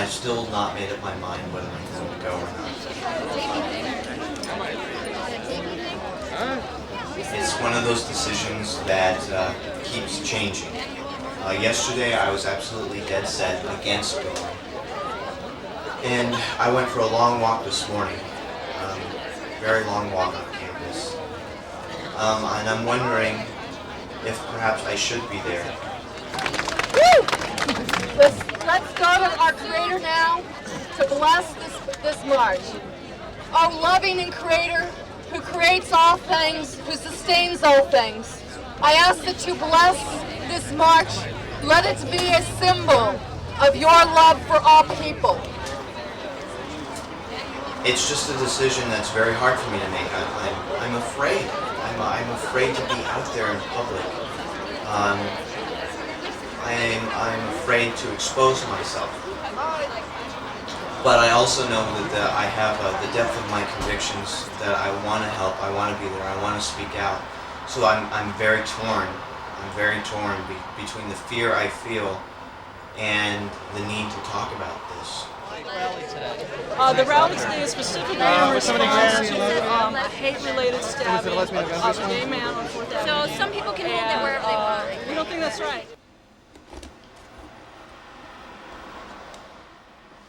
I've still not made up my mind whether I'm going to go or not. It's one of those decisions that keeps changing. Yesterday I was absolutely dead set against going. And I went for a long walk this morning, very long walk on campus. And I'm wondering if perhaps I should be there. Woo! Let's go to our Creator now to bless this march. Oh, loving and Creator, who creates all things, who sustains all things, I ask that you bless this march. Let it be a symbol of your love for all people. It's just a decision that's very hard for me to make. I'm afraid. I'm afraid to be out there in public. I'm afraid to expose myself. But I also know that I have the depth of my convictions that I want to help, I want to be there, I want to speak out. So I'm very torn. I'm very torn between the fear I feel and the need to talk about this. The rally today is specifically in response to a hate-related stabbing of a gay man on 4th Avenue. So some people can hold it wherever they want. We don't think that's right.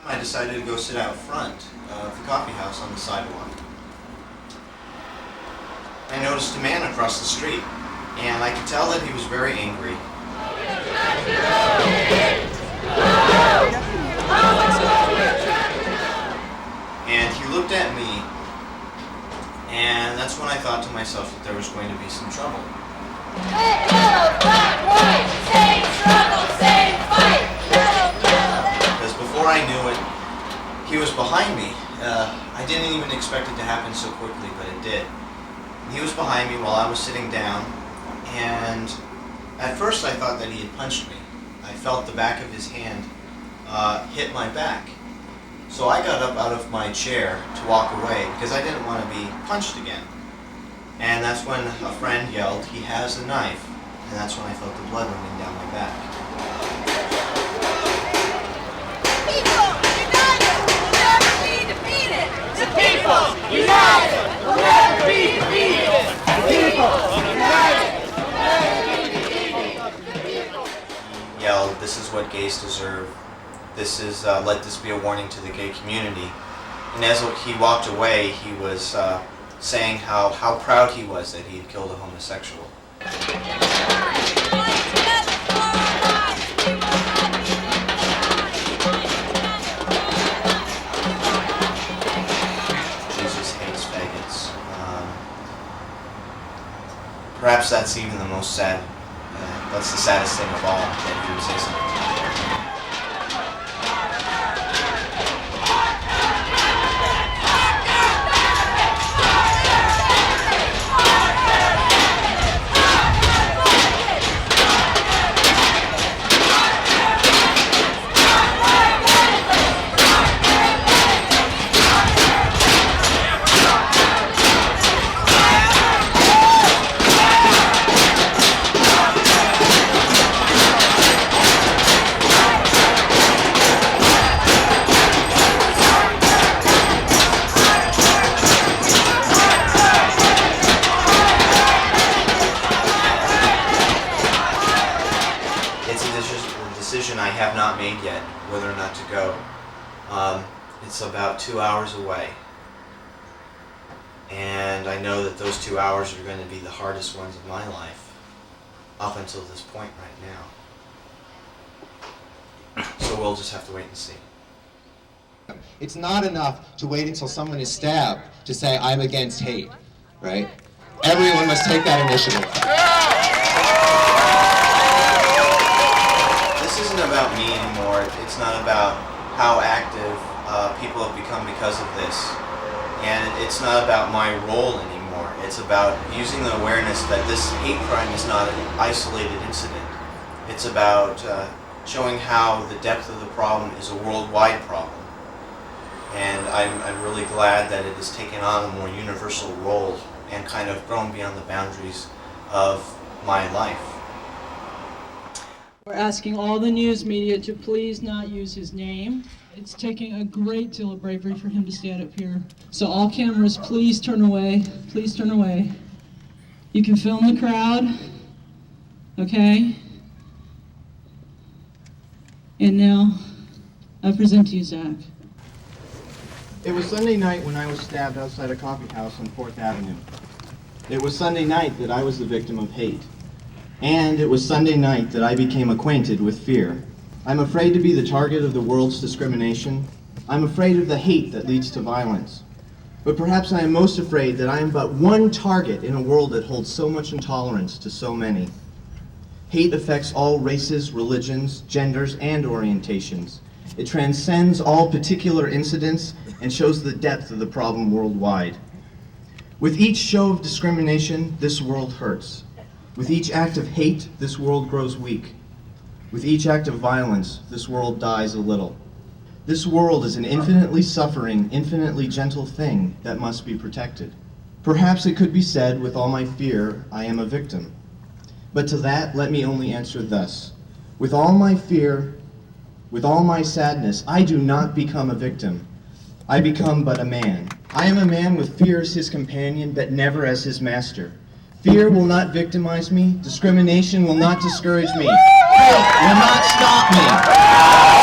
I decided to go sit out front of the coffee house on the sidewalk. I noticed a man across the street, and I could tell that he was very angry. And he looked at me, and that's when I thought to myself that there was going to be some trouble. Red, yellow, black, white, same struggle, same fight. Because before I knew it, he was behind me. I didn't even expect it to happen so quickly, but it did. He was behind me while I was sitting down, and at first I thought that he had punched me. I felt the back of his hand hit my back. So I got up out of my chair to walk away because I didn't want to be punched again. And that's when a friend yelled, "He has a knife," and that's when I felt the blood running down my back. People united will never be defeated. The people united will never be defeated. The people united will never be defeated. He yelled, "This is what gays deserve. This is, let this be a warning to the gay community." And as he walked away, he was saying how proud he was that he had killed a homosexual. Jesus hates faggots. Perhaps that's even the most sad, that's the saddest thing of all, that he would say something like that. I have not made yet whether or not to go. It's about 2 hours away, and I know that those 2 hours are going to be the hardest ones of my life up until this point right now. So we'll just have to wait and see. It's not enough to wait until someone is stabbed to say, "I'm against hate," right? Everyone must take that initiative. This isn't about me anymore. It's not about how active people have become because of this. And it's not about my role anymore. It's about using the awareness that this hate crime is not an isolated incident. It's about showing how the depth of the problem is a worldwide problem. And I'm really glad that it has taken on a more universal role and kind of grown beyond the boundaries of my life. We're asking all the news media to please not use his name. It's taking a great deal of bravery for him to stand up here. So all cameras, please turn away. Please turn away. You can film the crowd, okay? And now, I present to you, Zach. It was Sunday night when I was stabbed outside a coffee house on 4th Avenue. It was Sunday night that I was the victim of hate. And it was Sunday night that I became acquainted with fear. I'm afraid to be the target of the world's discrimination. I'm afraid of the hate that leads to violence. But perhaps I am most afraid that I am but one target in a world that holds so much intolerance to so many. Hate affects all races, religions, genders, and orientations. It transcends all particular incidents and shows the depth of the problem worldwide. With each show of discrimination, this world hurts. With each act of hate, this world grows weak. With each act of violence, this world dies a little. This world is an infinitely suffering, infinitely gentle thing that must be protected. Perhaps it could be said, with all my fear, I am a victim. But to that, let me only answer thus. With all my fear, with all my sadness, I do not become a victim. I become but a man. I am a man with fear as his companion, but never as his master. Fear will not victimize me. Discrimination will not discourage me. Hate will not stop me.